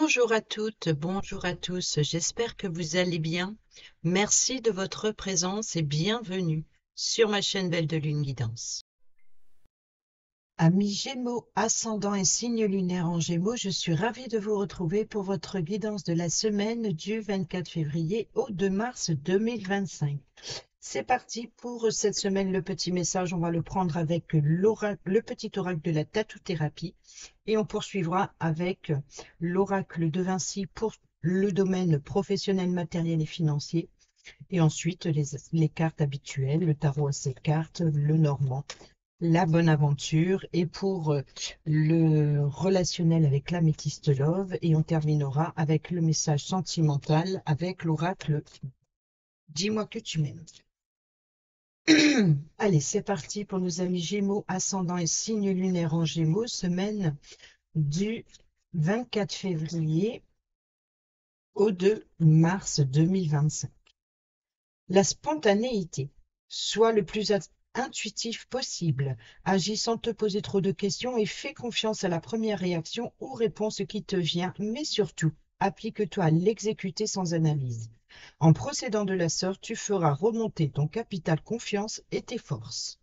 Bonjour à toutes, bonjour à tous, j'espère que vous allez bien. Merci de votre présence et bienvenue sur ma chaîne Belle de Lune Guidance. Amis Gémeaux, ascendant et signe lunaire en Gémeaux, je suis ravie de vous retrouver pour votre guidance de la semaine du 24 février au 2 mars 2025. C'est parti pour cette semaine, le petit message, on va le prendre avec le petit oracle de la tatou-thérapie et on poursuivra avec l'oracle de Vinci pour le domaine professionnel, matériel et financier. Et ensuite, les cartes habituelles, le tarot à 7 cartes, le normand, la bonne aventure et pour le relationnel avec l'améthyste love. Et on terminera avec le message sentimental avec l'oracle « Dis-moi que tu m'aimes ». Allez, c'est parti pour nos amis Gémeaux, ascendant et signe lunaire en Gémeaux, semaine du 24 février au 2 mars 2025. La spontanéité, sois le plus intuitif possible, agis sans te poser trop de questions et fais confiance à la première réaction ou réponse qui te vient, mais surtout, applique-toi à l'exécuter sans analyse. En procédant de la sorte, tu feras remonter ton capital confiance et tes forces.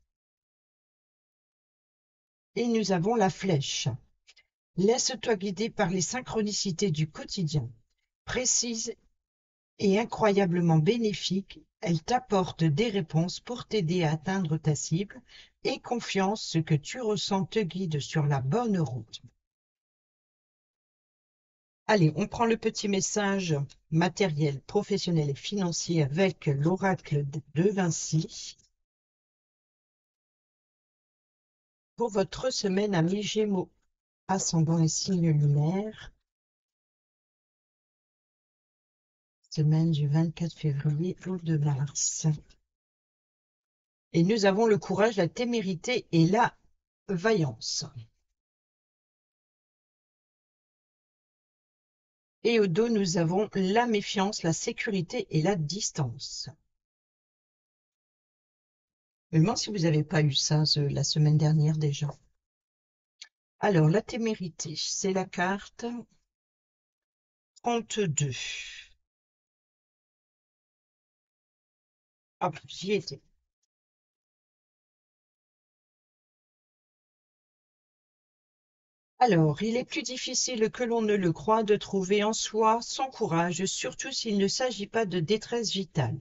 Et nous avons la flèche. Laisse-toi guider par les synchronicités du quotidien. Précises et incroyablement bénéfiques, elles t'apportent des réponses pour t'aider à atteindre ta cible et confiance, ce que tu ressens te guide sur la bonne route. Allez, on prend le petit message matériel, professionnel et financier avec l'oracle de Vinci pour votre semaine amis Gémeaux, ascendant et signe lunaire, semaine du 24 février au 2 mars. Et nous avons le courage, la témérité et la vaillance. Et au dos, nous avons la méfiance, la sécurité et la distance. Je me demande si vous n'avez pas eu ça la semaine dernière déjà. Alors, la témérité, c'est la carte 32. Hop, j'y étais. Alors, il est plus difficile que l'on ne le croit de trouver en soi son courage, surtout s'il ne s'agit pas de détresse vitale.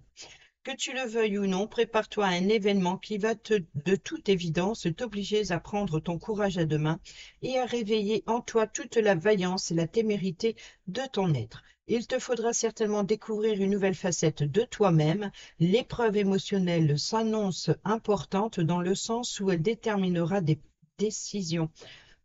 Que tu le veuilles ou non, prépare-toi à un événement qui va de toute évidence t'obliger à prendre ton courage à deux mains et à réveiller en toi toute la vaillance et la témérité de ton être. Il te faudra certainement découvrir une nouvelle facette de toi-même. L'épreuve émotionnelle s'annonce importante dans le sens où elle déterminera des décisions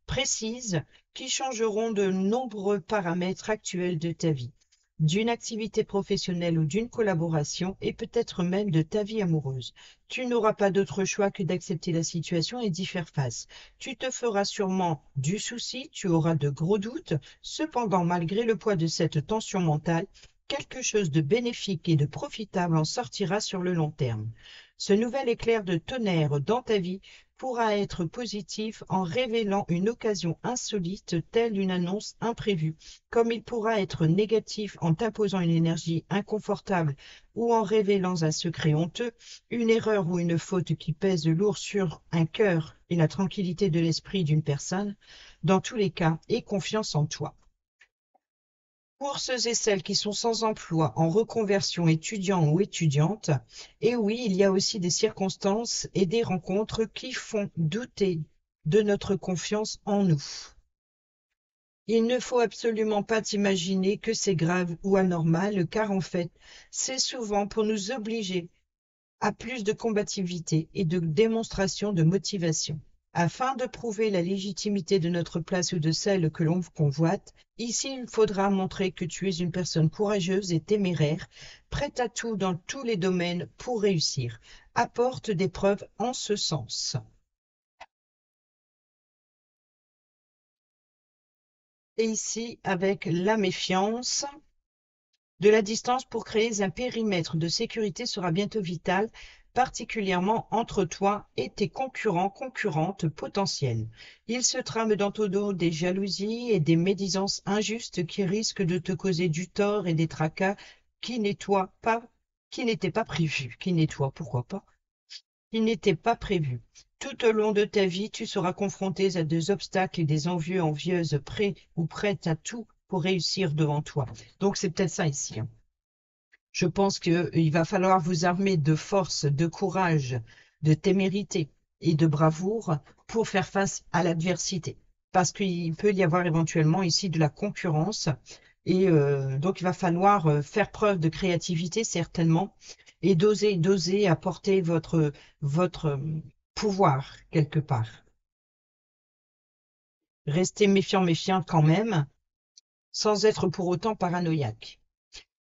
précises qui changeront de nombreux paramètres actuels de ta vie, d'une activité professionnelle ou d'une collaboration et peut-être même de ta vie amoureuse. Tu n'auras pas d'autre choix que d'accepter la situation et d'y faire face. Tu te feras sûrement du souci, tu auras de gros doutes. Cependant, malgré le poids de cette tension mentale, quelque chose de bénéfique et de profitable en sortira sur le long terme. Ce nouvel éclair de tonnerre dans ta vie pourra être positif en révélant une occasion insolite telle une annonce imprévue, comme il pourra être négatif en t'imposant une énergie inconfortable ou en révélant un secret honteux, une erreur ou une faute qui pèse lourd sur un cœur et la tranquillité de l'esprit d'une personne. Dans tous les cas, aie confiance en toi. Pour ceux et celles qui sont sans emploi, en reconversion, étudiants ou étudiantes, et oui, il y a aussi des circonstances et des rencontres qui font douter de notre confiance en nous. Il ne faut absolument pas t'imaginer que c'est grave ou anormal, car en fait, c'est souvent pour nous obliger à plus de combativité et de démonstration de motivation. Afin de prouver la légitimité de notre place ou de celle que l'on convoite, ici il faudra montrer que tu es une personne courageuse et téméraire, prête à tout dans tous les domaines pour réussir. Apporte des preuves en ce sens. Et ici, avec la méfiance, de la distance pour créer un périmètre de sécurité sera bientôt vital, particulièrement entre toi et tes concurrentes potentiels. Il se trame dans ton dos des jalousies et des médisances injustes qui risquent de te causer du tort et des tracas qui n'étaient pas prévus. Qui nettoient, pourquoi pas? Qui n'étaient pas prévus. Tout au long de ta vie, tu seras confronté à des obstacles et des envieux, envieuses, prêts ou prêtes à tout pour réussir devant toi. Donc c'est peut-être ça ici, hein. Je pense qu'il va falloir vous armer de force, de courage, de témérité et de bravoure pour faire face à l'adversité. Parce qu'il peut y avoir éventuellement ici de la concurrence. Et donc, il va falloir faire preuve de créativité, certainement, et d'oser apporter votre pouvoir quelque part. Restez méfiant quand même, sans être pour autant paranoïaque.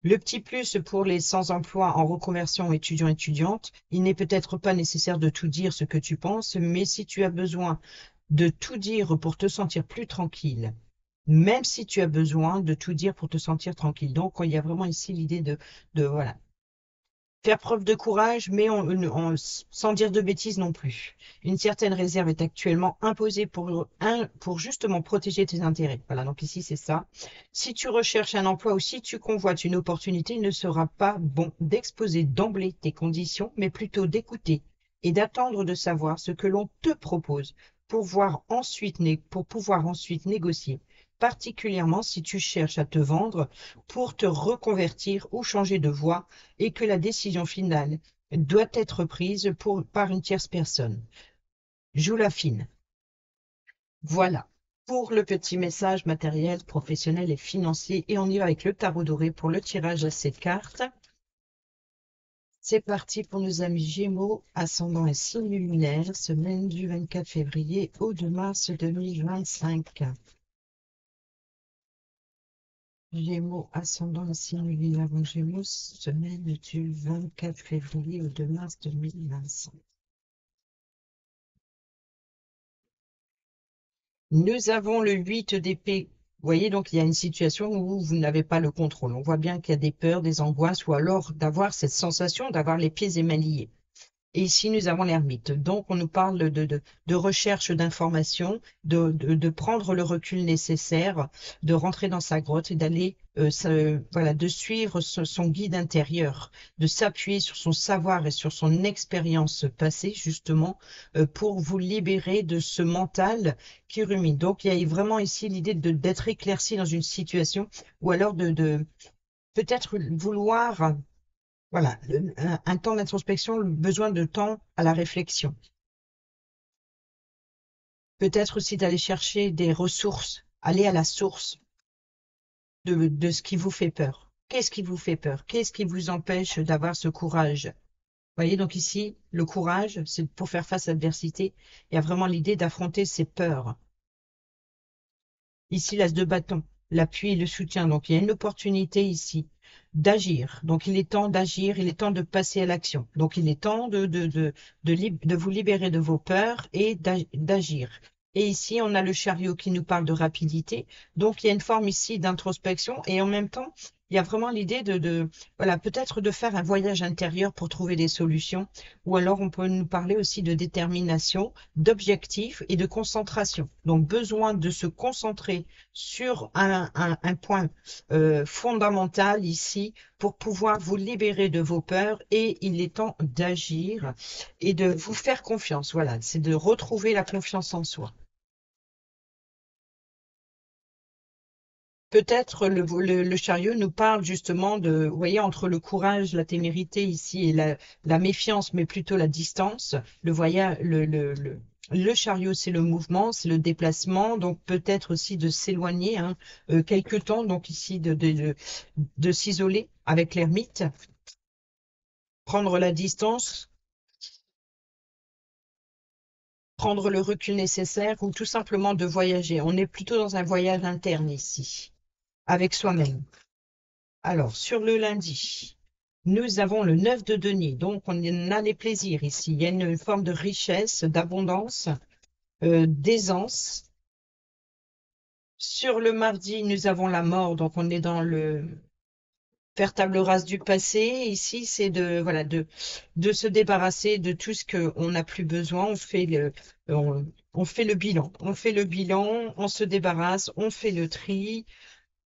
Le petit plus pour les sans-emploi en reconversion étudiants-étudiantes, il n'est peut-être pas nécessaire de tout dire ce que tu penses, mais si tu as besoin de tout dire pour te sentir plus tranquille, même si tu as besoin de tout dire pour te sentir tranquille. Donc, il y a vraiment ici l'idée voilà, faire preuve de courage, mais sans dire de bêtises non plus. Une certaine réserve est actuellement imposée pour justement protéger tes intérêts. Voilà, donc ici, c'est ça. Si tu recherches un emploi ou si tu convoites une opportunité, il ne sera pas bon d'exposer d'emblée tes conditions, mais plutôt d'écouter et d'attendre de savoir ce que l'on te propose pour pouvoir ensuite négocier, particulièrement si tu cherches à te vendre pour te reconvertir ou changer de voie et que la décision finale doit être prise par une tierce personne. Joue la fine. Voilà pour le petit message matériel, professionnel et financier. Et on y va avec le tarot doré pour le tirage à cette carte. C'est parti pour nos amis Gémeaux, ascendant et signe lunaire, semaine du 24 février au 2 mars 2025. Gémeaux, ascendant et signe lunaire, Gémeaux, semaine du 24 février au 2 mars 2025. Nous avons le 8 d'épée. Vous voyez, donc il y a une situation où vous n'avez pas le contrôle. On voit bien qu'il y a des peurs, des angoisses, ou alors d'avoir cette sensation d'avoir les pieds et mains liés. Et ici, nous avons l'ermite. Donc, on nous parle de recherche d'informations, de prendre le recul nécessaire, de rentrer dans sa grotte et d'aller, voilà, de suivre son guide intérieur, de s'appuyer sur son savoir et sur son expérience passée, justement, pour vous libérer de ce mental qui rumine. Donc, il y a vraiment ici l'idée d'être éclairci dans une situation ou alors de peut-être vouloir voilà, un temps d'introspection, le besoin de temps à la réflexion. Peut-être aussi d'aller chercher des ressources, aller à la source de ce qui vous fait peur. Qu'est-ce qui vous fait peur? Qu'est-ce qui vous empêche d'avoir ce courage? Vous voyez, donc ici, le courage, c'est pour faire face à l'adversité. Il y a vraiment l'idée d'affronter ses peurs. Ici, l'as de bâton, l'appui et le soutien. Donc, il y a une opportunité ici d'agir. Donc, il est temps d'agir, il est temps de passer à l'action. Donc, il est temps de vous libérer de vos peurs et d'agir. Et ici, on a le chariot qui nous parle de rapidité. Donc, il y a une forme ici d'introspection et en même temps, il y a vraiment l'idée voilà, peut-être de faire un voyage intérieur pour trouver des solutions. Ou alors, on peut nous parler aussi de détermination, d'objectif et de concentration. Donc, besoin de se concentrer sur un point fondamental ici pour pouvoir vous libérer de vos peurs et il est temps d'agir et de vous faire confiance. Voilà, c'est de retrouver la confiance en soi. Peut-être le chariot nous parle justement de, vous voyez, entre le courage, la témérité ici et la méfiance, mais plutôt la distance. Le voyage, le chariot, c'est le mouvement, c'est le déplacement, donc peut-être aussi de s'éloigner quelque temps, donc ici de s'isoler avec l'ermite, prendre la distance, prendre le recul nécessaire ou tout simplement de voyager. On est plutôt dans un voyage interne ici, avec soi-même. Alors, sur le lundi, nous avons le 9 de denier, donc on a les plaisirs ici. Il y a une forme de richesse, d'abondance, d'aisance. Sur le mardi, nous avons la mort, donc on est dans faire table rase du passé. Ici, c'est voilà, de se débarrasser de tout ce qu'on n'a plus besoin. On fait le bilan. On fait le bilan, on se débarrasse, on fait le tri.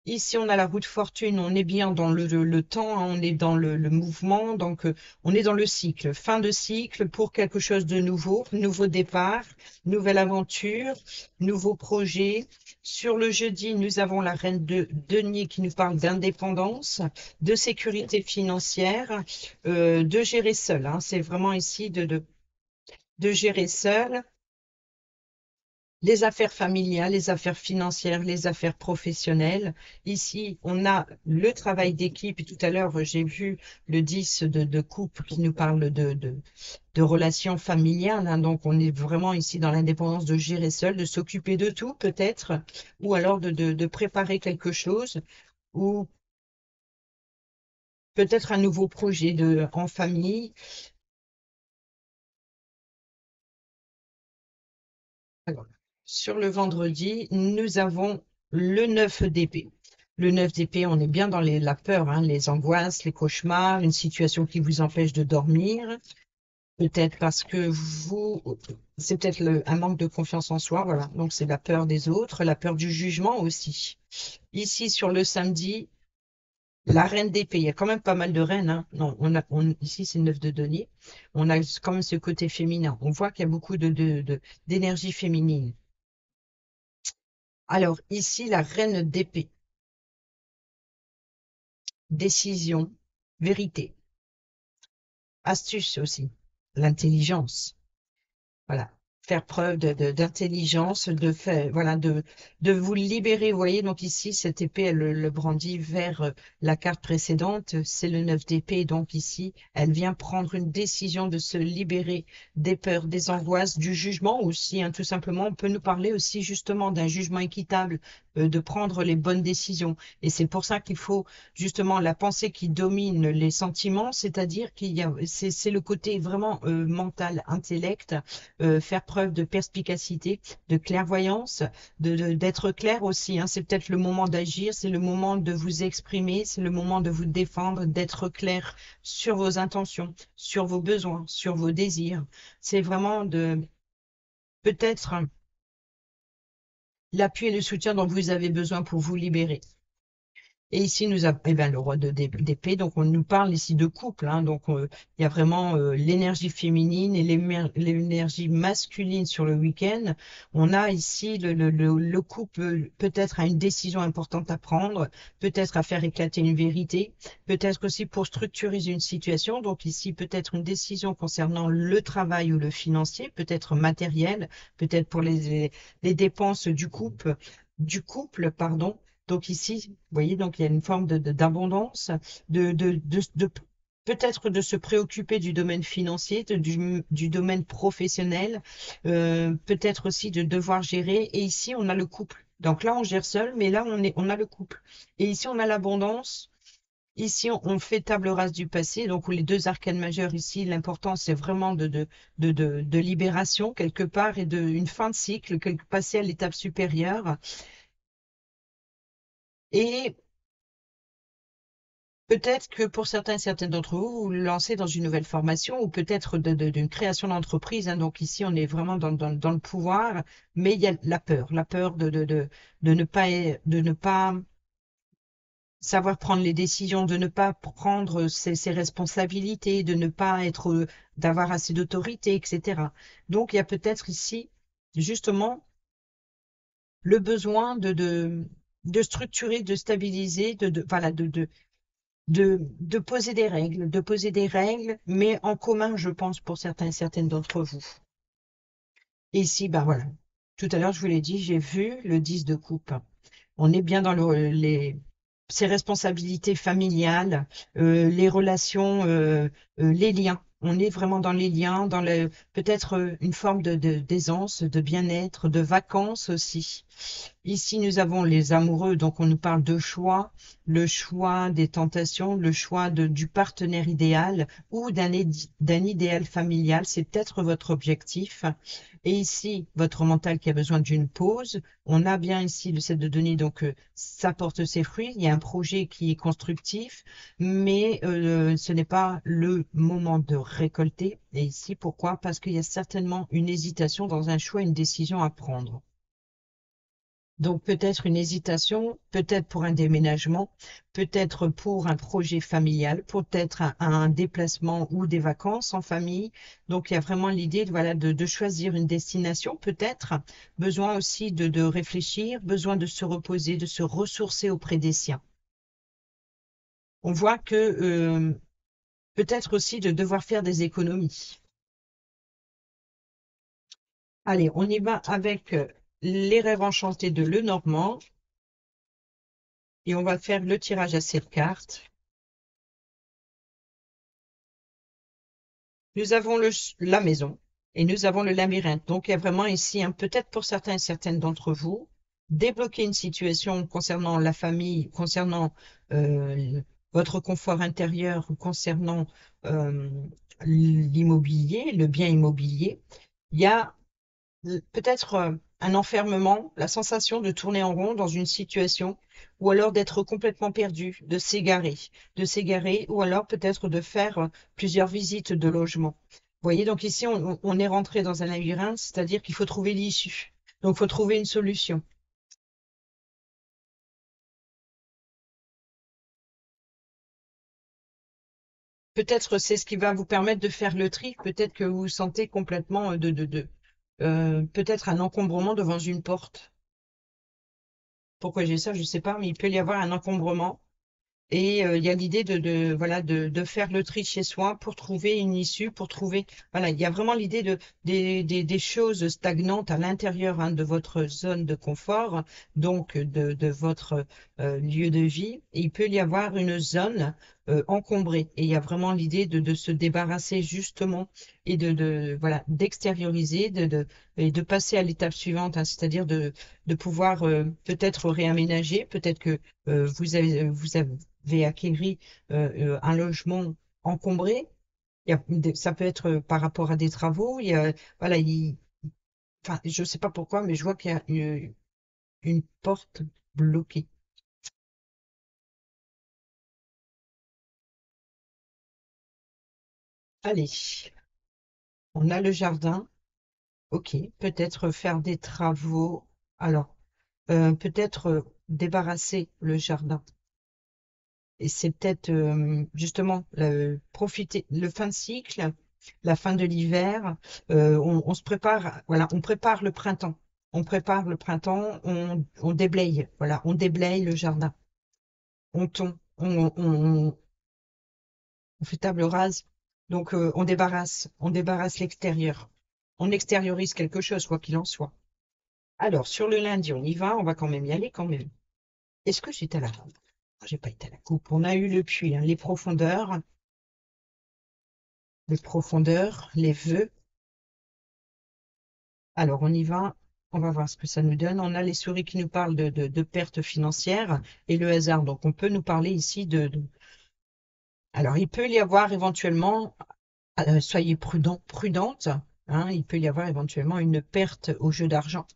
Ici, on a la roue de fortune, on est bien dans le temps, hein, on est dans le mouvement, donc on est dans le cycle, fin de cycle pour quelque chose de nouveau, nouveau départ, nouvelle aventure, nouveau projet. Sur le jeudi, nous avons la reine de denier qui nous parle d'indépendance, de sécurité financière, de gérer seul, hein. C'est vraiment ici de gérer seul. Les affaires familiales, les affaires financières, les affaires professionnelles. Ici, on a le travail d'équipe. Tout à l'heure, j'ai vu le 10 de couple qui nous parle de relations familiales, hein. Donc, on est vraiment ici dans l'indépendance de gérer seul, de s'occuper de tout peut-être, ou alors de préparer quelque chose, ou peut-être un nouveau projet en famille. Alors, sur le vendredi, nous avons le 9 d'épée. Le 9 d'épée, on est bien dans la peur, hein, les angoisses, les cauchemars, une situation qui vous empêche de dormir. Peut-être parce que c'est peut-être un manque de confiance en soi, voilà. Donc c'est la peur des autres, la peur du jugement aussi. Ici, sur le samedi, la reine d'épée, il y a quand même pas mal de reines, hein. Non, ici c'est le 9 de denier. On a quand même ce côté féminin. On voit qu'il y a beaucoup d'énergie féminine. Alors ici, la reine d'épée, décision, vérité, astuce aussi, l'intelligence. Voilà. Faire preuve d'intelligence, de faire, voilà, de vous libérer. Vous voyez, donc ici, cette épée, elle le brandit vers la carte précédente. C'est le 9 d'épée. Donc ici, elle vient prendre une décision de se libérer des peurs, des angoisses, du jugement aussi, hein, tout simplement. On peut nous parler aussi justement d'un jugement équitable, de prendre les bonnes décisions. Et c'est pour ça qu'il faut justement la pensée qui domine les sentiments, c'est-à-dire c'est le côté vraiment mental, intellect, faire preuve de perspicacité, de clairvoyance, d'être clair aussi, hein. C'est peut-être le moment d'agir, c'est le moment de vous exprimer, c'est le moment de vous défendre, d'être clair sur vos intentions, sur vos besoins, sur vos désirs. C'est vraiment peut-être l'appui et le soutien dont vous avez besoin pour vous libérer. Et ici, nous avons le roi d'épée. Donc, on nous parle ici de couple, hein. Donc, il y a vraiment l'énergie féminine et l'énergie masculine sur le week-end. On a ici le couple peut-être a une décision importante à prendre, peut-être à faire éclater une vérité, peut-être aussi pour structurer une situation. Donc, ici, peut-être une décision concernant le travail ou le financier, peut-être matériel, peut-être pour les dépenses du couple, pardon. Donc ici, vous voyez, donc il y a une forme d'abondance, de peut-être de se préoccuper du domaine financier, du domaine professionnel, peut-être aussi de devoir gérer. Et ici, on a le couple. Donc là, on gère seul, mais là, on a le couple. Et ici, on a l'abondance. Ici, on fait table rase du passé. Donc, les deux arcanes majeures ici, l'important, c'est vraiment de libération quelque part et une fin de cycle, passer à l'étape supérieure. Et peut-être que pour certaines d'entre vous, vous vous lancez dans une nouvelle formation ou peut-être d'une création d'entreprise, hein. Donc ici, on est vraiment dans le pouvoir, mais il y a la peur de ne pas savoir prendre les décisions, de ne pas prendre ses responsabilités, de ne pas d'avoir assez d'autorité, etc. Donc il y a peut-être ici, justement, le besoin de structurer, de stabiliser, voilà, de poser des règles, mais en commun, je pense, pour certains et certaines d'entre vous. Et ici, ben voilà. Tout à l'heure, je vous l'ai dit, j'ai vu le 10 de coupe. On est bien dans ses responsabilités familiales, les relations, les liens. On est vraiment dans les liens, peut-être une forme d'aisance, de bien-être, de vacances aussi. Ici, nous avons les amoureux, donc on nous parle de choix, le choix des tentations, le choix du partenaire idéal ou d'un idéal familial. C'est peut-être votre objectif. Et ici, votre mental qui a besoin d'une pause. On a bien ici le 7 de denier, donc ça porte ses fruits. Il y a un projet qui est constructif, mais ce n'est pas le moment de récolter. Et ici, pourquoi? Parce qu'il y a certainement une hésitation dans un choix, une décision à prendre. Donc peut-être une hésitation, peut-être pour un déménagement, peut-être pour un projet familial, peut-être un déplacement ou des vacances en famille. Donc il y a vraiment l'idée voilà, de choisir une destination, peut-être besoin aussi de réfléchir, besoin de se reposer, de se ressourcer auprès des siens. On voit que peut-être aussi de devoir faire des économies. Allez, on y va avec les rêves enchantés de Lenormand. Et on va faire le tirage à 7 cartes. Nous avons la maison et nous avons le labyrinthe. Donc, il y a vraiment ici, peut-être pour certains et certaines d'entre vous, débloquer une situation concernant la famille, concernant votre confort intérieur, concernant euh, l'immobilier, le bien immobilier. Il y a peut-être un enfermement, la sensation de tourner en rond dans une situation, ou alors d'être complètement perdu, de s'égarer, ou alors peut-être de faire plusieurs visites de logement. Vous voyez, donc ici, on est rentré dans un labyrinthe, c'est-à-dire qu'il faut trouver l'issue. Donc, il faut trouver une solution. Peut-être c'est ce qui va vous permettre de faire le tri. Peut-être que vous vous sentez complètement peut-être un encombrement devant une porte. Pourquoi j'ai ça, je ne sais pas, mais il peut y avoir un encombrement. Et il y a l'idée voilà de faire le tri chez soi pour trouver une issue, pour trouver voilà, il y a vraiment l'idée des choses stagnantes à l'intérieur de votre zone de confort, donc de votre lieu de vie. Et il peut y avoir une zone encombrée. Et il y a vraiment l'idée de se débarrasser justement et voilà d'extérioriser, et de passer à l'étape suivante, hein, c'est-à-dire de pouvoir peut-être réaménager, peut-être que vous avez acquéri un logement encombré. Ça peut être par rapport à des travaux. Voilà, enfin, je ne sais pas pourquoi, mais je vois qu'il y a une porte bloquée. Allez, on a le jardin. Ok, peut-être faire des travaux. Alors, peut-être débarrasser le jardin. Et c'est peut-être justement profiter le fin de cycle, la fin de l'hiver. On se prépare, voilà, on prépare le printemps. On prépare le printemps, on déblaye, voilà, on déblaye le jardin. On fait table rase. Donc on débarrasse l'extérieur. On extériorise quelque chose, quoi qu'il en soit. Alors, sur le lundi, on y va, on va quand même y aller quand même. Est-ce que j'étais à la coupe? J'ai pas été à la coupe. On a eu le puits, hein, les profondeurs, les vœux. Alors, on y va. On va voir ce que ça nous donne. On a les souris qui nous parlent de pertes financières et le hasard. Donc, on peut nous parler ici Alors, il peut y avoir éventuellement, soyez prudente, hein, il peut y avoir éventuellement une perte au jeu d'argent.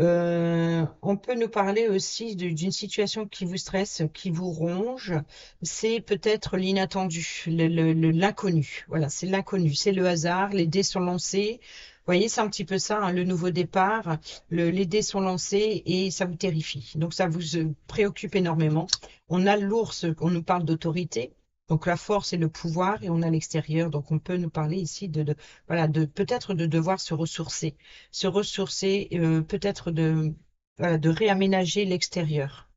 On peut nous parler aussi d'une situation qui vous stresse, qui vous ronge. C'est peut-être l'inattendu, l'inconnu. Voilà, c'est l'inconnu, c'est le hasard. Les dés sont lancés. Vous voyez, c'est un petit peu ça, hein, le nouveau départ. Les dés sont lancés et ça vous terrifie. Donc ça vous préoccupe énormément. On a l'ours, on nous parle d'autorité. Donc la force et le pouvoir, et on a l'extérieur. Donc on peut nous parler ici voilà, peut-être de devoir se ressourcer, peut-être voilà, de réaménager l'extérieur.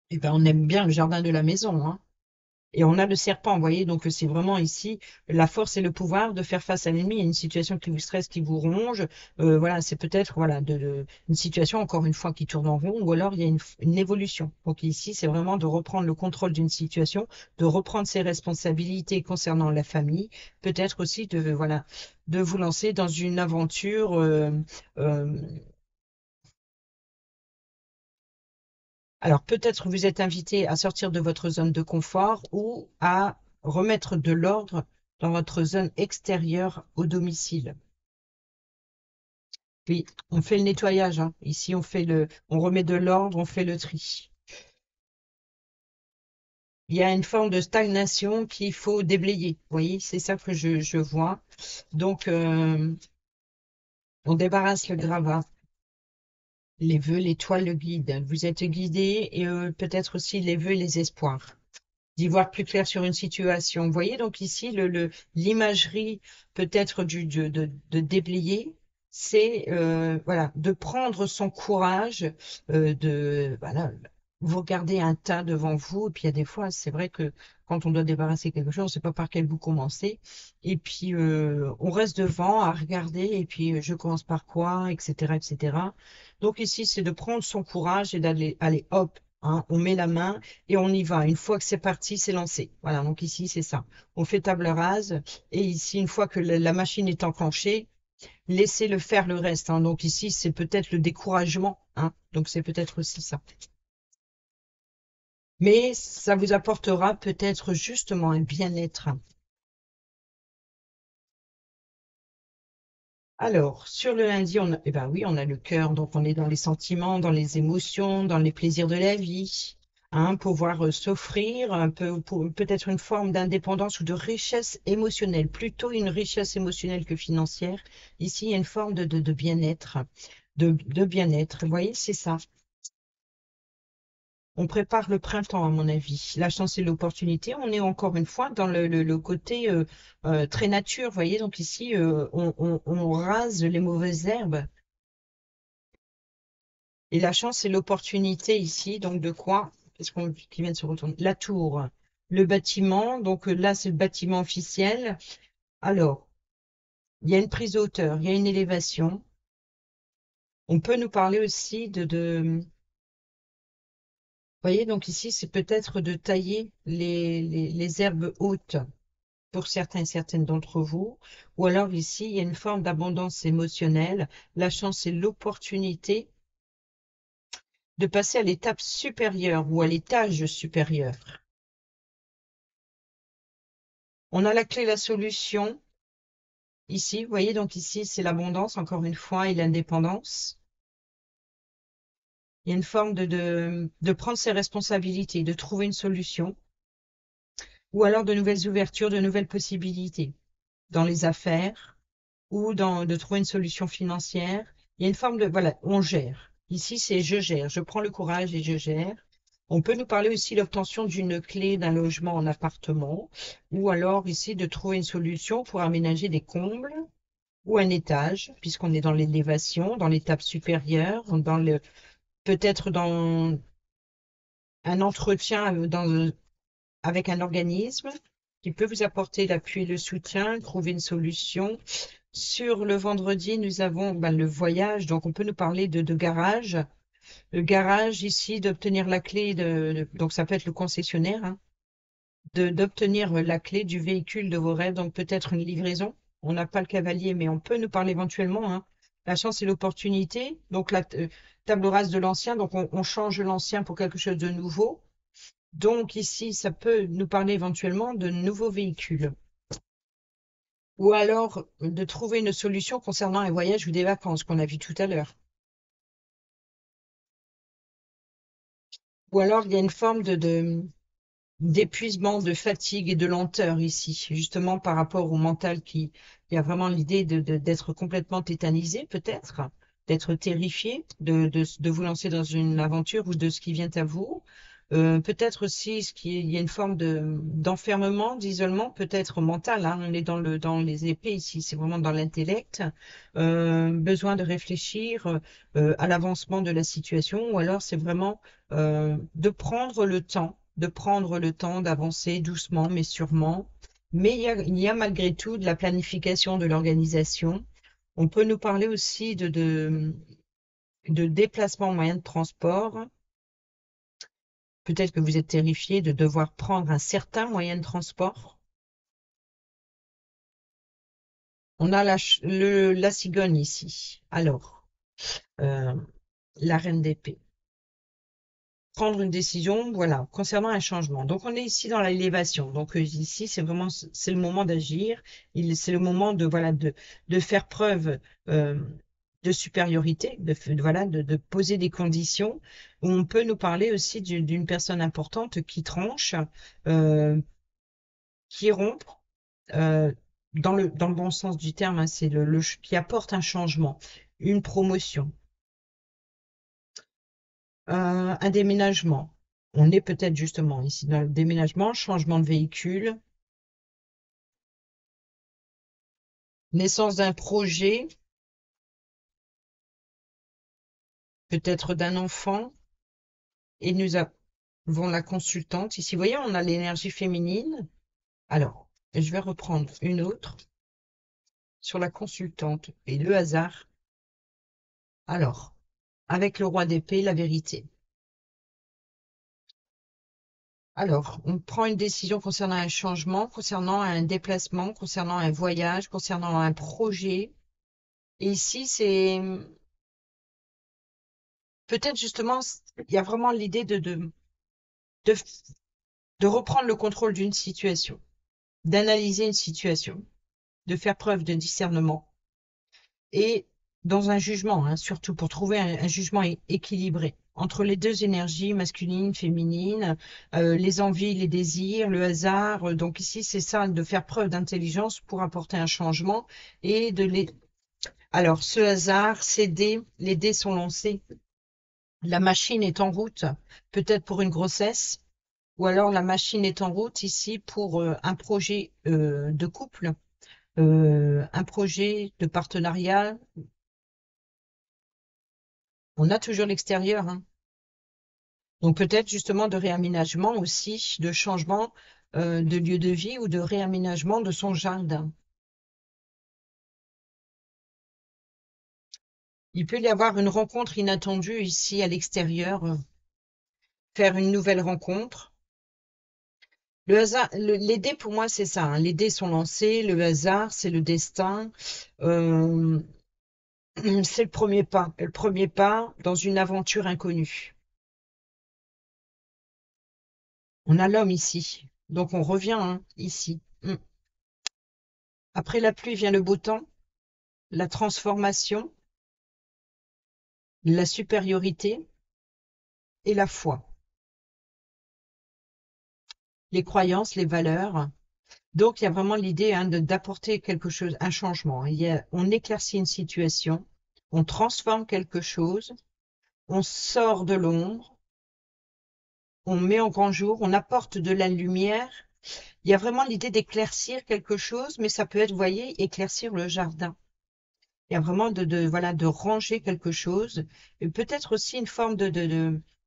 Eh ben, on aime bien le jardin de la maison, hein. Et on a le serpent, vous voyez, donc c'est vraiment ici la force et le pouvoir de faire face à l'ennemi. Il y a une situation qui vous stresse, qui vous ronge. Voilà, c'est peut-être voilà une situation encore une fois qui tourne en rond, ou alors il y a une évolution. Donc ici, c'est vraiment de reprendre le contrôle d'une situation, de reprendre ses responsabilités concernant la famille, peut-être aussi voilà de vous lancer dans une aventure. Alors peut-être vous êtes invité à sortir de votre zone de confort ou à remettre de l'ordre dans votre zone extérieure au domicile. Oui, on fait le nettoyage, hein. Ici, on remet de l'ordre, on fait le tri. Il y a une forme de stagnation qu'il faut déblayer. Vous voyez, c'est ça que je vois. Donc, on débarrasse le gravat, les vœux, les toiles, le guide. Vous êtes guidé et peut-être aussi les vœux et les espoirs. D'y voir plus clair sur une situation. Vous voyez, donc ici, l'imagerie peut-être de déblayer, c'est voilà, de prendre son courage, voilà, vous regardez un tas devant vous, et puis il y a des fois, c'est vrai que quand on doit débarrasser quelque chose, on ne sait pas par quel bout commencer, et puis on reste devant à regarder, et puis je commence par quoi, etc., etc. Donc ici, c'est de prendre son courage et d'aller, allez, hop, hein, on met la main et on y va. Une fois que c'est parti, c'est lancé. Voilà, donc ici, c'est ça. On fait table rase et ici, une fois que la machine est enclenchée, laissez-le faire le reste, hein. Donc ici, c'est peut-être le découragement, hein. Donc c'est peut-être aussi ça. Mais ça vous apportera peut-être justement un bien-être. Alors, sur le lundi, eh ben oui, on a le cœur, donc on est dans les sentiments, dans les émotions, dans les plaisirs de la vie, hein, pouvoir s'offrir un peu, peut-être une forme d'indépendance ou de richesse émotionnelle, plutôt une richesse émotionnelle que financière. Ici, il y a une forme de bien-être, de bien-être. Vous voyez, c'est ça. On prépare le printemps, à mon avis. La chance et l'opportunité. On est encore une fois dans le côté très nature. Vous voyez, donc ici, on rase les mauvaises herbes. Et la chance et l'opportunité ici, donc de quoi? Qu'est-ce qu'on qui vient de se retourner? La tour, le bâtiment. Donc là, c'est le bâtiment officiel. Alors, il y a une prise de hauteur, il y a une élévation. On peut nous parler aussi vous voyez, donc ici, c'est peut-être de tailler les herbes hautes pour certains et certaines d'entre vous. Ou alors ici, il y a une forme d'abondance émotionnelle. La chance et l'opportunité de passer à l'étape supérieure ou à l'étage supérieur. On a la clé, la solution. Ici, vous voyez, donc ici, c'est l'abondance, encore une fois, et l'indépendance. Il y a une forme de prendre ses responsabilités, de trouver une solution, ou alors de nouvelles ouvertures, de nouvelles possibilités dans les affaires, ou de trouver une solution financière. Il y a une forme de, voilà, on gère. Ici, c'est je gère, je prends le courage et je gère. On peut nous parler aussi de l'obtention d'une clé d'un logement en appartement, ou alors ici de trouver une solution pour aménager des combles ou un étage, puisqu'on est dans l'élévation, dans l'étape supérieure, peut-être dans un entretien avec un organisme qui peut vous apporter l'appui et le soutien, trouver une solution. Sur le vendredi, nous avons le voyage, donc on peut nous parler de garage. Le garage ici, d'obtenir la clé, donc ça peut être le concessionnaire, hein, d'obtenir la clé du véhicule de vos rêves, donc peut-être une livraison. On n'a pas le cavalier, mais on peut nous parler éventuellement, hein. La chance et l'opportunité, donc la table rase de l'ancien, donc on change l'ancien pour quelque chose de nouveau. Donc ici, ça peut nous parler éventuellement de nouveaux véhicules. Ou alors de trouver une solution concernant un voyage ou des vacances qu'on a vu tout à l'heure. Ou alors il y a une forme d'épuisement, de fatigue et de lenteur ici, justement par rapport au mental il y a vraiment l'idée d'être complètement tétanisé peut-être, d'être terrifié, de vous lancer dans une aventure ou de ce qui vient à vous. Peut-être aussi il y a une forme d'enfermement, d'isolement, peut-être mental, hein. On est dans les épées ici, c'est vraiment dans l'intellect. Besoin de réfléchir à l'avancement de la situation, ou alors c'est vraiment de prendre le temps d'avancer doucement mais sûrement. Mais il y a malgré tout de la planification de l'organisation. On peut nous parler aussi de déplacement en moyen de transport. Peut-être que vous êtes terrifié de devoir prendre un certain moyen de transport. On a la cigogne ici. Alors, euh, la reine d'épée. prendre une décision, voilà, concernant un changement. Donc, on est ici dans l'élévation. Donc, ici, c'est vraiment, c'est le moment d'agir. C'est le moment de, voilà, de faire preuve euh, de supériorité, voilà, de poser des conditions où on peut nous parler aussi d'une personne importante qui tranche, euh, qui rompt, euh, dans le bon sens du terme, hein, c'est qui apporte un changement, une promotion, un déménagement. On est peut-être justement ici dans le déménagement, changement de véhicule, naissance d'un projet, peut-être d'un enfant, et nous avons la consultante. Ici, vous voyez, on a l'énergie féminine. Alors, je vais reprendre une autre sur la consultante et le hasard. Alors, avec le roi d'épée, la vérité. Alors, on prend une décision concernant un changement, concernant un déplacement, concernant un voyage, concernant un projet. Et ici, c'est peut-être justement, il y a vraiment l'idée de, de reprendre le contrôle d'une situation, d'analyser une situation, de faire preuve de discernement et dans un jugement, hein, surtout pour trouver un jugement équilibré entre les deux énergies, masculine, féminine, les envies, les désirs, le hasard. Donc ici, c'est ça, de faire preuve d'intelligence pour apporter un changement et de les... Alors, ce hasard, ces dés, les dés sont lancés. La machine est en route, peut-être pour une grossesse, ou alors la machine est en route ici pour un projet de couple, un projet de partenariat. On a toujours l'extérieur, hein. Donc peut-être justement de réaménagement aussi, de changement de lieu de vie ou de réaménagement de son jardin. Il peut y avoir une rencontre inattendue ici à l'extérieur, faire une nouvelle rencontre. Le hasard, les dés pour moi c'est ça, hein. Les dés sont lancés, le hasard c'est le destin, euh, c'est le premier pas dans une aventure inconnue. On a l'homme ici, donc on revient, hein, ici. Après la pluie vient le beau temps, la transformation, la supériorité et la foi, les croyances, les valeurs. Donc il y a vraiment l'idée, hein, d'apporter quelque chose, un changement. On éclaircit une situation, on transforme quelque chose, on sort de l'ombre, on met en grand jour, on apporte de la lumière. Il y a vraiment l'idée d'éclaircir quelque chose, mais ça peut être, vous voyez, éclaircir le jardin. Il y a vraiment voilà, de ranger quelque chose, et peut-être aussi une forme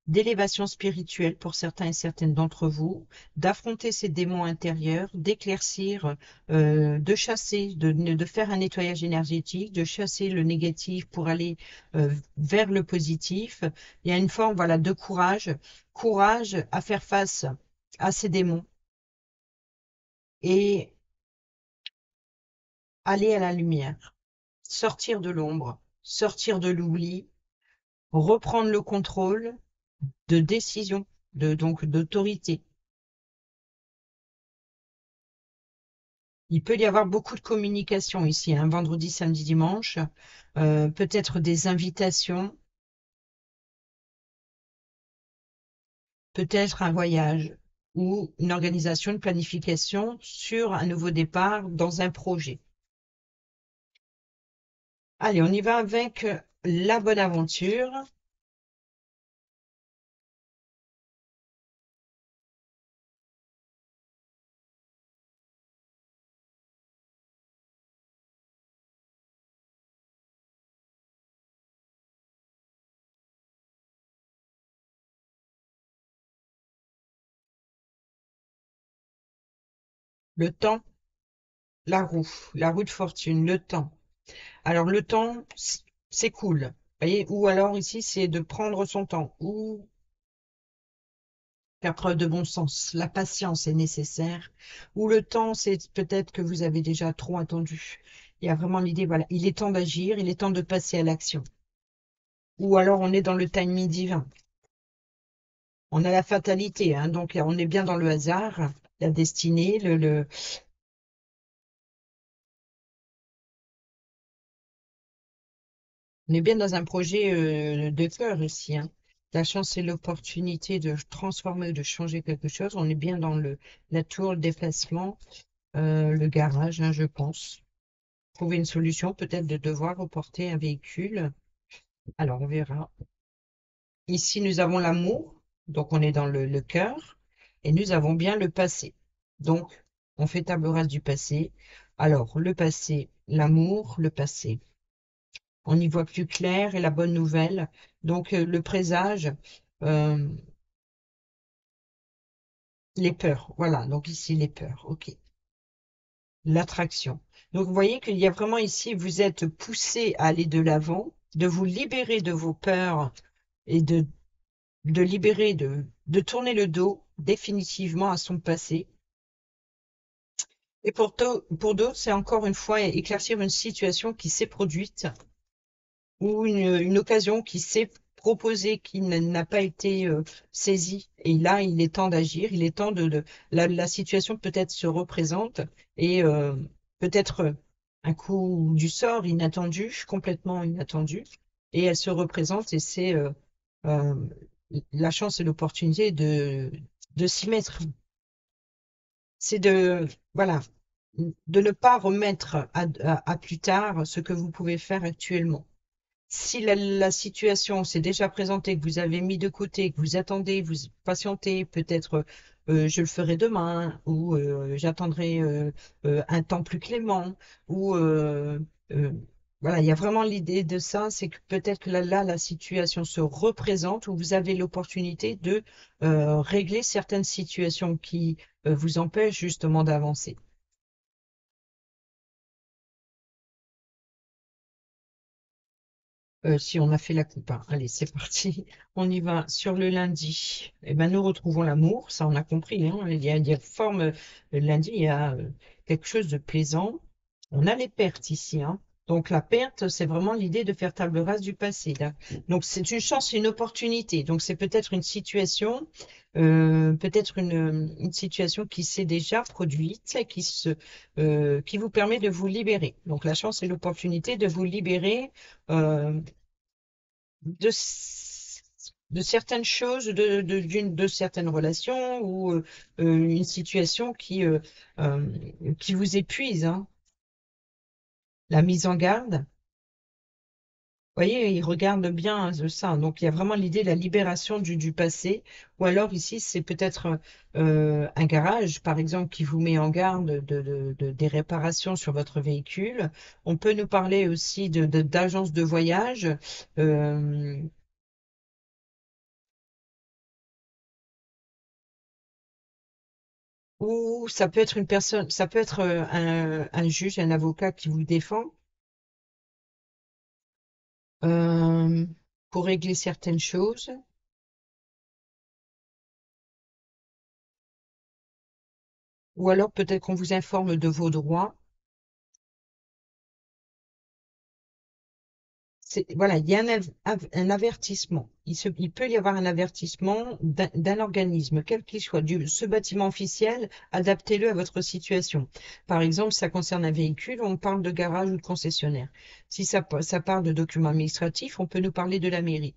d'élévation spirituelle pour certains et certaines d'entre vous, d'affronter ces démons intérieurs, d'éclaircir, de chasser, de faire un nettoyage énergétique, de chasser le négatif pour aller vers le positif. Il y a une forme, voilà, de courage, courage à faire face à ces démons et aller à la lumière, sortir de l'ombre, sortir de l'oubli, reprendre le contrôle de décision, donc d'autorité. Il peut y avoir beaucoup de communication ici, hein, vendredi, samedi, dimanche, peut-être des invitations, peut-être un voyage ou une organisation, une planification sur un nouveau départ dans un projet. Allez, on y va avec la bonne aventure. Le temps, la roue de fortune, le temps. Alors le temps, c'est cool. Vous voyez, ou alors ici, c'est de prendre son temps, ou faire preuve de bon sens. La patience est nécessaire. Ou le temps, c'est peut-être que vous avez déjà trop attendu. Il y a vraiment l'idée, voilà, il est temps d'agir, il est temps de passer à l'action. Ou alors on est dans le timing divin. On a la fatalité, hein, donc on est bien dans le hasard, la destinée, on est bien dans un projet de cœur ici, hein. La chance et l'opportunité de transformer, de changer quelque chose. On est bien dans la tour, le déplacement, le garage, hein, je pense. Trouver une solution, peut-être de devoir reporter un véhicule. Alors, on verra. Ici, nous avons l'amour, donc on est dans le cœur, et nous avons bien le passé. Donc, on fait table rase du passé. Alors, le passé, l'amour, le passé. On y voit plus clair et la bonne nouvelle. Donc, le présage, euh, les peurs. Voilà, donc ici, les peurs. OK. L'attraction. Donc, vous voyez qu'il y a vraiment ici, vous êtes poussé à aller de l'avant, de vous libérer de vos peurs et de libérer, de tourner le dos définitivement à son passé. Et pour d'autres, c'est encore une fois éclaircir une situation qui s'est produite ou une occasion qui s'est proposée, qui n'a pas été saisie. Et là, il est temps d'agir, il est temps la situation peut-être se représente et peut-être un coup du sort inattendu, complètement inattendu, et elle se représente et c'est euh, la chance et l'opportunité de s'y mettre. C'est voilà, de ne pas remettre à plus tard ce que vous pouvez faire actuellement. Si la situation s'est déjà présentée, que vous avez mis de côté, que vous attendez, vous patientez, peut-être je le ferai demain, ou j'attendrai un temps plus clément, ou euh, voilà, il y a vraiment l'idée de ça, c'est que peut-être que là, la situation se représente, où vous avez l'opportunité de régler certaines situations qui vous empêchent justement d'avancer. Si on a fait la coupe, hein. Allez, c'est parti. On y va sur le lundi. Eh ben, nous retrouvons l'amour, ça on a compris, hein. Il y a forme, lundi, il y a quelque chose de plaisant. On a les pertes ici, hein. Donc la perte, c'est vraiment l'idée de faire table rase du passé, là. Donc c'est une chance, une opportunité. Donc c'est peut-être une situation, peut-être une situation qui s'est déjà produite, qui vous permet de vous libérer. Donc la chance et l'opportunité de vous libérer euh, de, de certaines choses, de certaines relations ou une situation euh, qui vous épuise, hein. La mise en garde, vous voyez, il regarde bien ça. Donc, il y a vraiment l'idée de la libération du passé. Ou alors, ici, c'est peut-être un garage, par exemple, qui vous met en garde des réparations sur votre véhicule. On peut nous parler aussi d'agences de voyage. euh, Ou ça peut être une personne, ça peut être un juge, un avocat qui vous défend euh, pour régler certaines choses. Ou alors peut-être qu'on vous informe de vos droits. Voilà, il y a un avertissement. Il peut y avoir un avertissement d'un organisme, quel qu'il soit. Ce bâtiment officiel, adaptez-le à votre situation. Par exemple, ça concerne un véhicule, on parle de garage ou de concessionnaire. Si ça parle de documents administratifs, on peut nous parler de la mairie.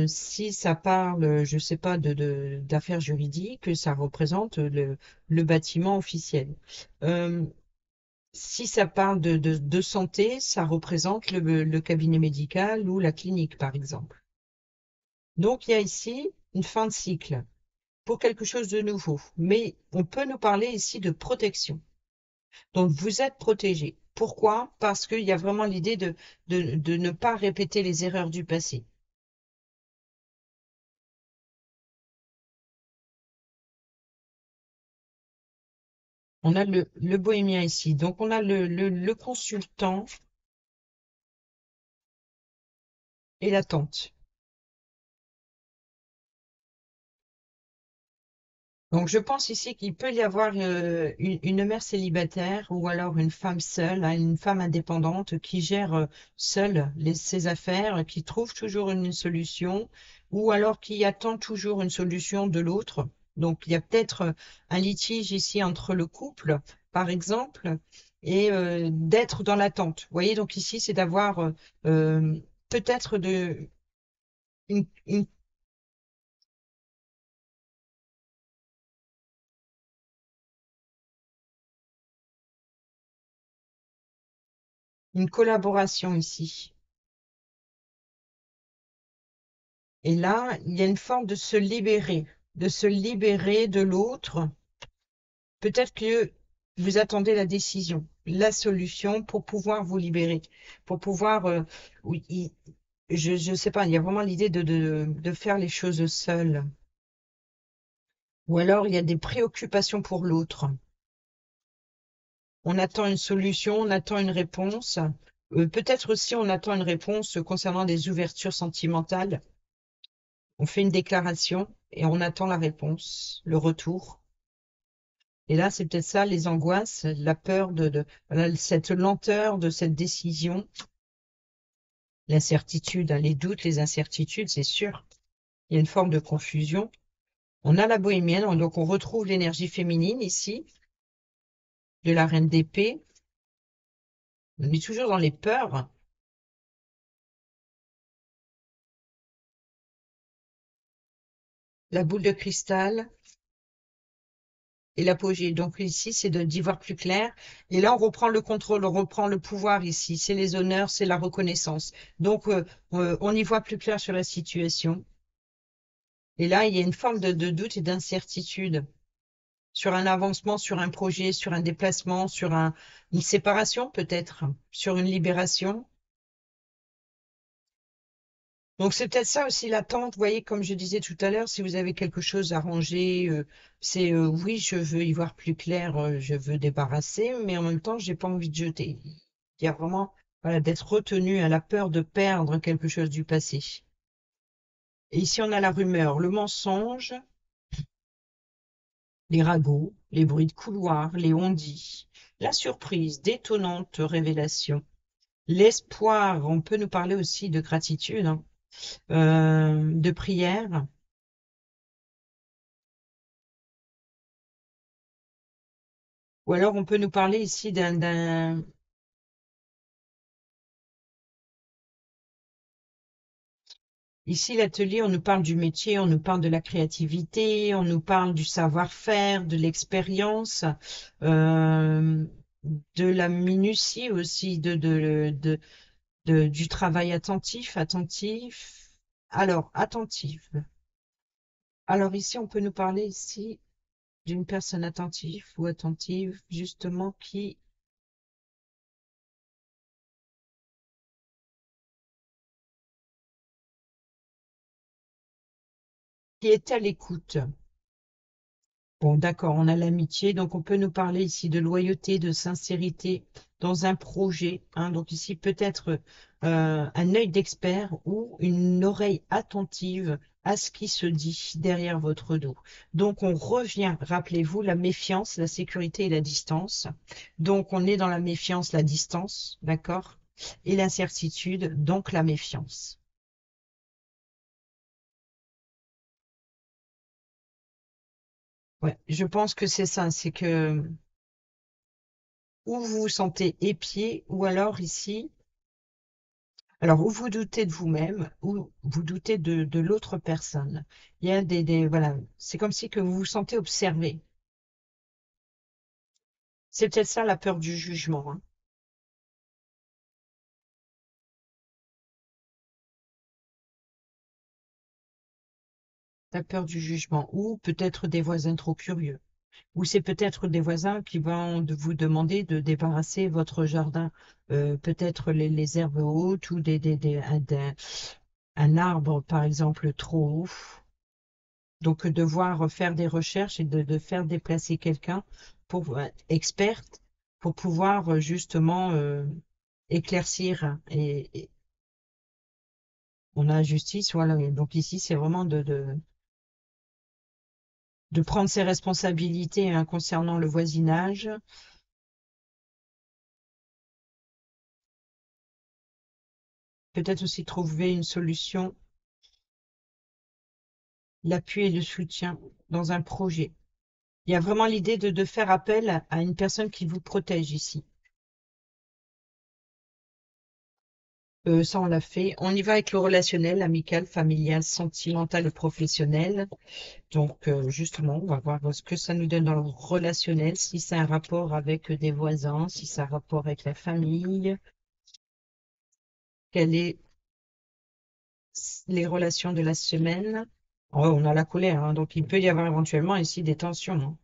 Si ça parle, je sais pas, d'affaires juridiques, ça représente le bâtiment officiel. Euh, Si ça parle de santé, ça représente le cabinet médical ou la clinique, par exemple. Donc, il y a ici une fin de cycle pour quelque chose de nouveau. Mais on peut nous parler ici de protection. Donc, vous êtes protégé. Pourquoi? Parce qu'il y a vraiment l'idée de ne pas répéter les erreurs du passé. On a le bohémien ici. Donc, on a le consultant et l'attente. Donc, je pense ici qu'il peut y avoir une mère célibataire ou alors une femme seule, hein, une femme indépendante qui gère seule ses affaires, qui trouve toujours une solution ou alors qui attend toujours une solution de l'autre. Donc, il y a peut-être un litige ici entre le couple, par exemple, et d'être dans l'attente. Vous voyez, donc ici, c'est d'avoir peut-être une une collaboration ici. Et là, il y a une forme de se libérer de l'autre. Peut-être que vous attendez la décision, la solution pour pouvoir vous libérer, pour pouvoir, oui, je sais pas, il y a vraiment l'idée de faire les choses seul. Ou alors il y a des préoccupations pour l'autre. On attend une solution, on attend une réponse. Peut-être aussi on attend une réponse concernant des ouvertures sentimentales. On fait une déclaration et on attend la réponse, le retour. Et là, c'est peut-être ça, les angoisses, la peur voilà, cette lenteur de cette décision, l'incertitude, hein, les doutes, les incertitudes, c'est sûr. Il y a une forme de confusion. On a la bohémienne, donc on retrouve l'énergie féminine ici, de la reine d'épée. On est toujours dans les peurs. La boule de cristal et l'apogée. Donc ici, c'est d'y voir plus clair. Et là, on reprend le contrôle, on reprend le pouvoir ici. C'est les honneurs, c'est la reconnaissance. Donc, on y voit plus clair sur la situation. Et là, il y a une forme de doute et d'incertitude sur un avancement, sur un projet, sur un déplacement, sur une séparation peut-être, sur une libération. Donc c'est peut-être ça aussi l'attente. Vous voyez, comme je disais tout à l'heure, si vous avez quelque chose à ranger, c'est oui, je veux y voir plus clair, je veux débarrasser, mais en même temps, j'ai pas envie de jeter. Il y a vraiment, voilà, d'être retenu à la peur de perdre quelque chose du passé. Et ici, on a la rumeur, le mensonge, les ragots, les bruits de couloir, les on-dit, la surprise d'étonnantes révélations, l'espoir, on peut nous parler aussi de gratitude, hein, de prière, ou alors on peut nous parler ici ici l'atelier, on nous parle du métier, on nous parle de la créativité, on nous parle du savoir-faire, de l'expérience, euh, de la minutie aussi, du travail attentif. Alors, attentif. Alors ici, on peut nous parler ici d'une personne attentive ou attentive, justement, qui est à l'écoute. Bon, d'accord, on a l'amitié, donc on peut nous parler ici de loyauté, de sincérité dans un projet, hein. Donc ici, peut-être un œil d'expert ou une oreille attentive à ce qui se dit derrière votre dos. Donc on revient, rappelez-vous, la méfiance, la sécurité et la distance. Donc on est dans la méfiance, la distance, d'accord? Et l'incertitude, donc la méfiance. Ouais, je pense que c'est ça, c'est que ou vous vous sentez épié, ou alors ici, alors ou vous doutez de vous-même, ou vous doutez de l'autre personne. Il y a voilà, c'est comme si que vous vous sentez observé. C'est peut-être ça la peur du jugement, hein, la peur du jugement, ou peut-être des voisins trop curieux, ou c'est peut-être des voisins qui vont vous demander de débarrasser votre jardin, peut-être les herbes hautes ou un arbre par exemple trop haut. Donc, devoir faire des recherches et de faire déplacer quelqu'un pour experte pour pouvoir justement éclaircir et on a justice, voilà. Donc ici, c'est vraiment de prendre ses responsabilités hein, concernant le voisinage. Peut-être aussi trouver une solution, l'appui et le soutien dans un projet. Il y a vraiment l'idée de faire appel à une personne qui vous protège ici. Ça, on l'a fait. On y va avec le relationnel, amical, familial, sentimental et professionnel. Donc, justement, on va voir ce que ça nous donne dans le relationnel, si c'est un rapport avec des voisins, si c'est un rapport avec la famille, quelles sont les relations de la semaine. Oh, on a la colère, hein, donc il peut y avoir éventuellement ici des tensions, hein.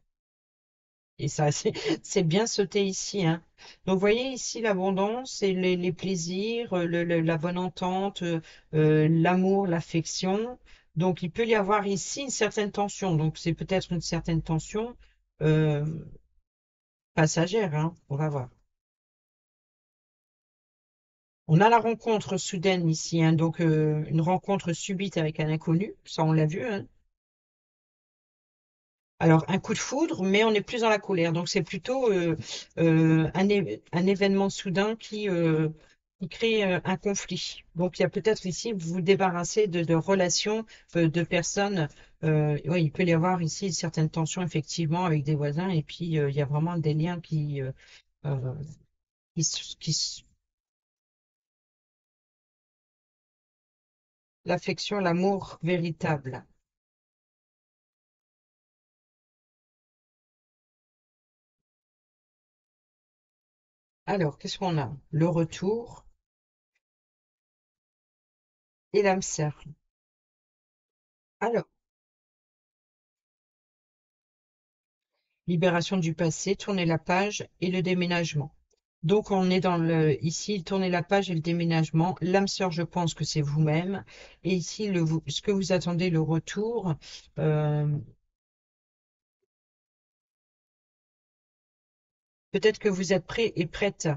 Et ça, c'est bien sauté ici, hein. Donc, vous voyez ici l'abondance et les plaisirs, la bonne entente, l'amour, l'affection. Donc, il peut y avoir ici une certaine tension. Donc, c'est peut-être une certaine tension euh, passagère, hein. On va voir. On a la rencontre soudaine ici, hein, donc une rencontre subite avec un inconnu. Ça, on l'a vu, hein. Alors, un coup de foudre, mais on est plus dans la colère. Donc, c'est plutôt un événement soudain qui crée un conflit. Donc, il y a peut-être ici, vous vous débarrassez de relations, de personnes. Oui, il peut y avoir ici certaines tensions, effectivement, avec des voisins. Et puis, il y a vraiment des liens euh, l'affection, l'amour véritable. Alors, qu'est-ce qu'on a? Le retour et l'âme sœur. Alors, libération du passé, tourner la page et le déménagement. Donc on est dans le ici tourner la page et le déménagement. L'âme sœur, je pense que c'est vous-même. Et ici ce que vous attendez, le retour. euh, Peut-être que vous êtes prêt et prête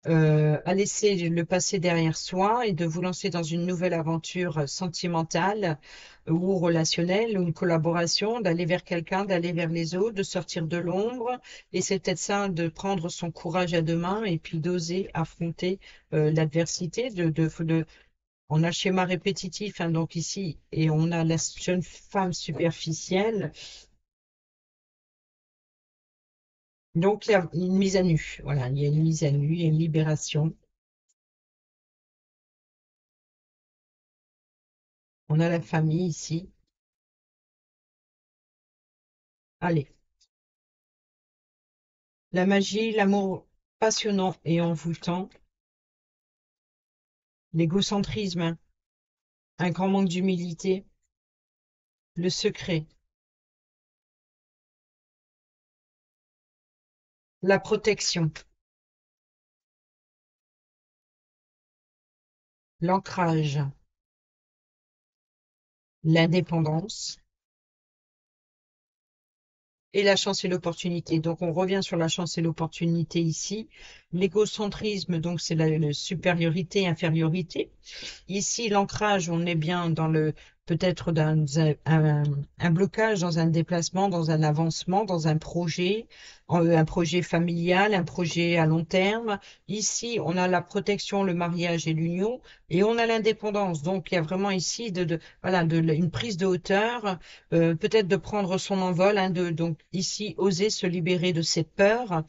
à laisser le passé derrière soi et de vous lancer dans une nouvelle aventure sentimentale ou relationnelle ou une collaboration, d'aller vers quelqu'un, d'aller vers les autres, de sortir de l'ombre. Et c'est peut-être ça, de prendre son courage à deux mains et puis d'oser affronter l'adversité. On a le schéma répétitif, hein, donc ici, et on a la jeune femme superficielle. Donc il y a une mise à nu. Voilà, il y a une mise à nu, il y a une libération. On a la famille ici. Allez. La magie, l'amour passionnant et envoûtant, l'égocentrisme, un grand manque d'humilité, le secret, la protection, l'ancrage, l'indépendance et la chance et l'opportunité. Donc on revient sur la chance et l'opportunité ici. L'égocentrisme, donc c'est la supériorité, infériorité. Ici, l'ancrage, on est bien dans le peut-être dans un blocage, dans un déplacement, dans un avancement, dans un projet familial, un projet à long terme. Ici, on a la protection, le mariage et l'union, et on a l'indépendance. Donc, il y a vraiment ici voilà, une prise de hauteur, peut-être de prendre son envol, hein, donc ici, oser se libérer de ses peurs,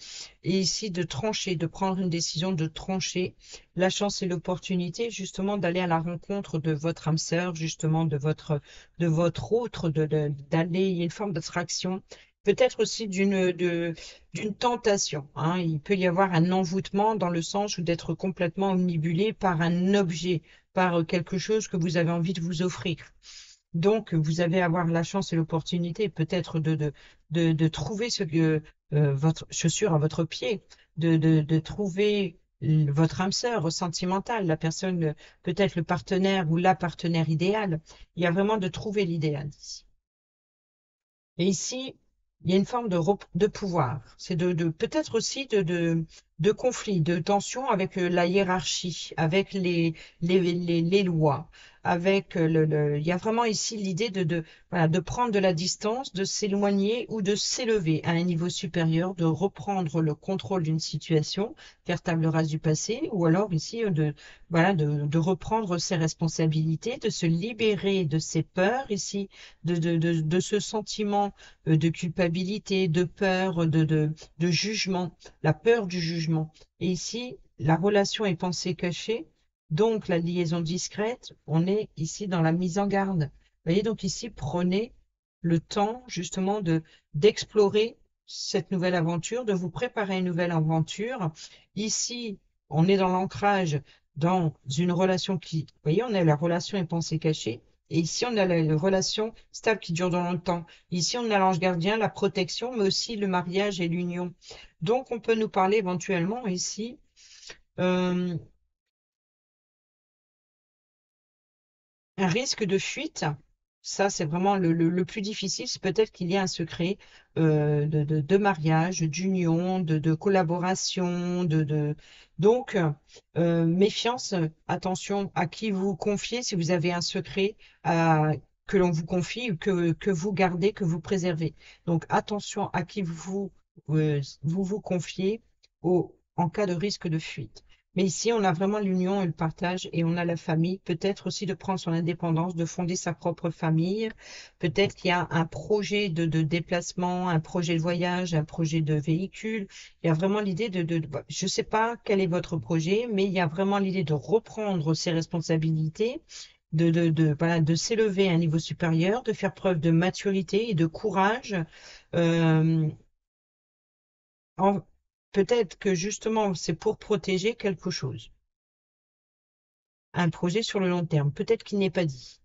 et ici, de trancher, de prendre une décision de trancher la chance et l'opportunité justement d'aller à la rencontre de votre âme sœur, justement de votre autre, d'aller, il y a une forme d'attraction, peut-être aussi d'une tentation, hein. Il peut y avoir un envoûtement dans le sens où d'être complètement omnibulé par un objet, par quelque chose que vous avez envie de vous offrir. Donc, vous allez avoir la chance et l'opportunité peut-être de trouver votre chaussure à votre pied, de trouver votre âme sœur sentimentale, la personne, peut-être le partenaire ou la partenaire idéale. Il y a vraiment de trouver l'idéal ici. Et ici, il y a une forme de pouvoir. C'est peut-être aussi de conflits, de tensions avec la hiérarchie, avec les lois, avec il y a vraiment ici l'idée voilà, de prendre de la distance, de s'éloigner ou de s'élever à un niveau supérieur, de reprendre le contrôle d'une situation, faire table rase du passé, ou alors ici voilà, de reprendre ses responsabilités, de se libérer de ses peurs ici, de ce sentiment de culpabilité, de peur, de jugement, la peur du jugement. Et ici, la relation est pensée cachée, donc la liaison discrète, on est ici dans la mise en garde. Vous voyez, donc ici, prenez le temps justement d'explorer cette nouvelle aventure, de vous préparer à une nouvelle aventure. Ici, on est dans l'ancrage, dans une relation qui, vous voyez, on a la relation est pensée cachée. Et ici, on a la relation stable qui dure dans le temps. Ici, on a l'ange gardien, la protection, mais aussi le mariage et l'union. Donc, on peut nous parler éventuellement ici euh, un risque de fuite. Ça, c'est vraiment le plus difficile. C'est peut-être qu'il y a un secret de mariage, d'union, de collaboration, donc méfiance. Attention à qui vous confiez si vous avez un secret que l'on vous confie ou que vous gardez, que vous préservez. Donc attention à qui vous confiez en cas de risque de fuite. Mais ici, on a vraiment l'union et le partage et on a la famille. Peut-être aussi de prendre son indépendance, de fonder sa propre famille. Peut-être qu'il y a un projet de déplacement, un projet de voyage, un projet de véhicule. Il y a vraiment l'idée je ne sais pas quel est votre projet, mais il y a vraiment l'idée de reprendre ses responsabilités, voilà, de s'élever à un niveau supérieur, de faire preuve de maturité et de courage. Euh, en- Peut-être que justement, c'est pour protéger quelque chose, un projet sur le long terme, peut-être qu'il n'est pas dit.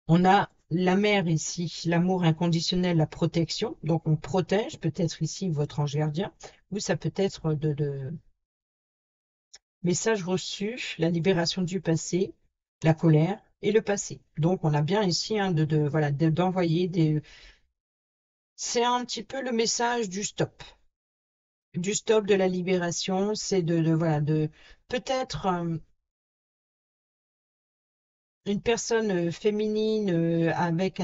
On a la mère ici, l'amour inconditionnel, la protection, donc on protège peut-être ici votre ange gardien, ou ça peut être de messages reçus, la libération du passé, la colère et le passé. Donc on a bien ici hein, voilà, d'envoyer des... C'est un petit peu le message du stop de la libération, c'est voilà, de peut-être une personne féminine avec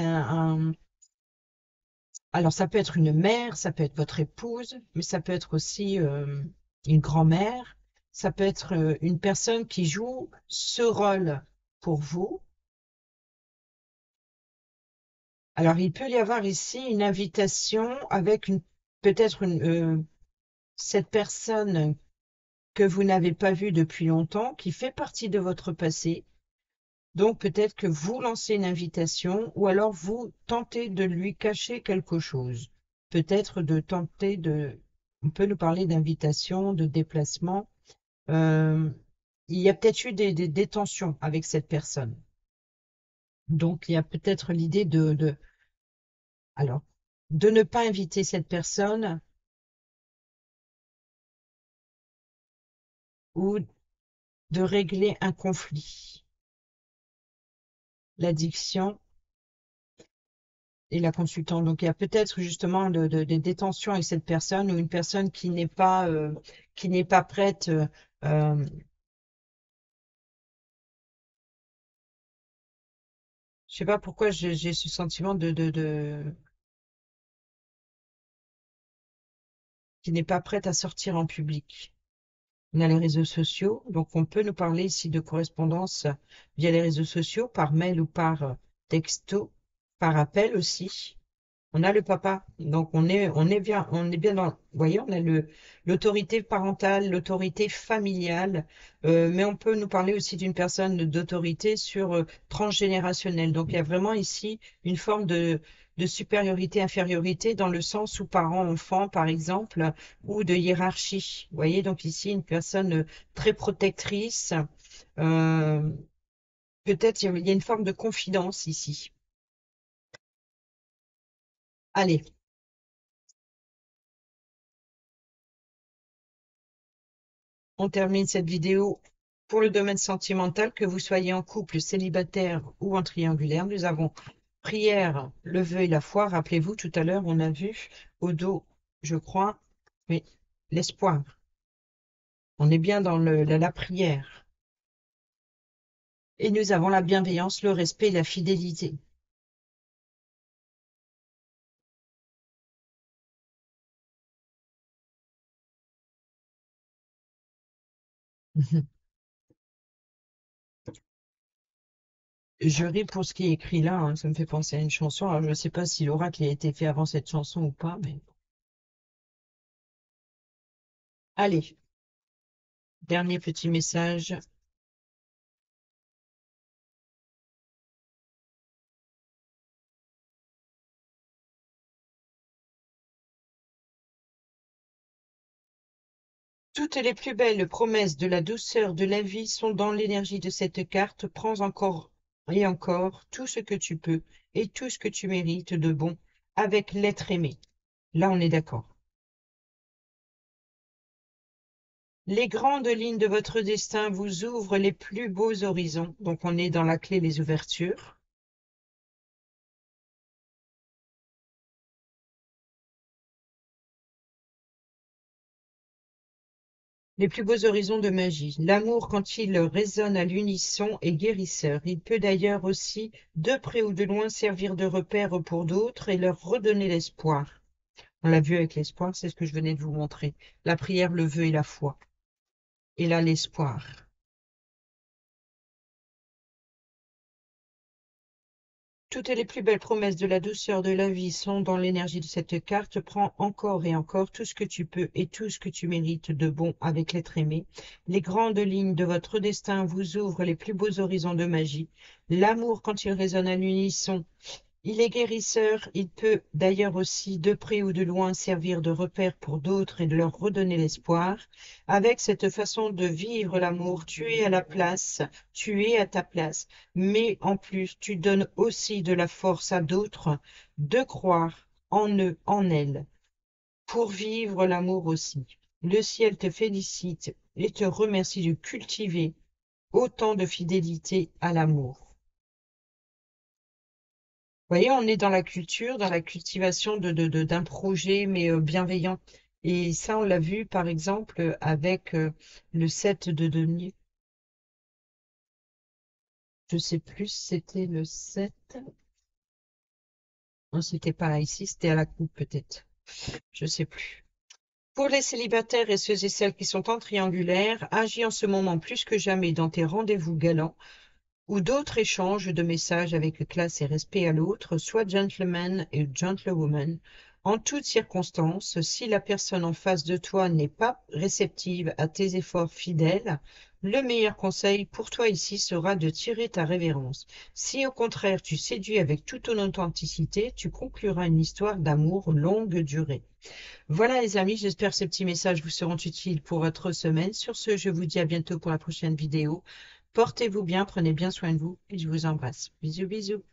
alors ça peut être une mère, ça peut être votre épouse, mais ça peut être aussi une grand-mère, ça peut être une personne qui joue ce rôle pour vous. Alors il peut y avoir ici une invitation avec peut-être cette personne que vous n'avez pas vue depuis longtemps, qui fait partie de votre passé. Donc peut-être que vous lancez une invitation ou alors vous tentez de lui cacher quelque chose. Peut-être de tenter on peut nous parler d'invitation, de déplacement. Euh, il y a peut-être eu des tensions avec cette personne. Donc il y a peut-être l'idée alors, de ne pas inviter cette personne ou de régler un conflit. L'addiction et la consultante. Donc, il y a peut-être justement des tensions avec cette personne ou une personne qui n'est pas prête. Euh, je sais pas pourquoi j'ai ce sentiment qui n'est pas prête à sortir en public. On a les réseaux sociaux, donc on peut nous parler ici de correspondance via les réseaux sociaux, par mail ou par texto, par appel aussi. On a le papa, donc on est bien dans, vous voyez, on a l'autorité parentale, l'autorité familiale, mais on peut nous parler aussi d'une personne d'autorité sur transgénérationnelle. Donc il y a vraiment ici une forme de supériorité, infériorité dans le sens où parent-enfant, par exemple, ou de hiérarchie. Vous voyez, donc ici une personne très protectrice. euh, Peut-être il y a une forme de confidence ici. Allez. On termine cette vidéo pour le domaine sentimental, que vous soyez en couple, célibataire ou en triangulaire. Nous avons prière, le vœu et la foi. Rappelez-vous, tout à l'heure, on a vu au dos, je crois, oui, l'espoir. On est bien dans la prière. Et nous avons la bienveillance, le respect et la fidélité. Je ris pour ce qui est écrit là, hein, ça me fait penser à une chanson. Alors, je ne sais pas si l'oracle a été fait avant cette chanson ou pas, mais allez, dernier petit message. Toutes les plus belles promesses de la douceur de la vie sont dans l'énergie de cette carte. Prends encore et encore tout ce que tu peux et tout ce que tu mérites de bon avec l'être aimé. Là, on est d'accord. Les grandes lignes de votre destin vous ouvrent les plus beaux horizons. Donc, on est dans la clé des ouvertures. Les plus beaux horizons de magie. L'amour, quand il résonne à l'unisson, est guérisseur. Il peut d'ailleurs aussi, de près ou de loin, servir de repère pour d'autres et leur redonner l'espoir. On l'a vu avec l'espoir, c'est ce que je venais de vous montrer. La prière, le vœu et la foi. Et là, l'espoir. Toutes les plus belles promesses de la douceur de la vie sont dans l'énergie de cette carte. Prends encore et encore tout ce que tu peux et tout ce que tu mérites de bon avec l'être aimé. Les grandes lignes de votre destin vous ouvrent les plus beaux horizons de magie. L'amour, quand il résonne à l'unisson, il est guérisseur, il peut d'ailleurs aussi, de près ou de loin, servir de repère pour d'autres et de leur redonner l'espoir. Avec cette façon de vivre l'amour, tu es à la place, tu es à ta place, mais en plus, tu donnes aussi de la force à d'autres de croire en eux, en elles, pour vivre l'amour aussi. Le ciel te félicite et te remercie de cultiver autant de fidélité à l'amour. Vous voyez, on est dans la culture, dans la cultivation d'un projet, mais bienveillant. Et ça, on l'a vu, par exemple, avec le 7 de denier. Je sais plus si c'était le 7. Non, c'était pas ici, c'était à la coupe, peut-être. Je sais plus. Pour les célibataires et ceux et celles qui sont en triangulaire, agis en ce moment plus que jamais dans tes rendez-vous galants ou d'autres échanges de messages avec classe et respect à l'autre, sois gentleman et gentlewoman. En toutes circonstances, si la personne en face de toi n'est pas réceptive à tes efforts fidèles, le meilleur conseil pour toi ici sera de tirer ta révérence. Si au contraire tu séduis avec toute ton authenticité, tu concluras une histoire d'amour longue durée. Voilà les amis, j'espère que ces petits messages vous seront utiles pour votre semaine. Sur ce, je vous dis à bientôt pour la prochaine vidéo. Portez-vous bien, prenez bien soin de vous et je vous embrasse. Bisous, bisous.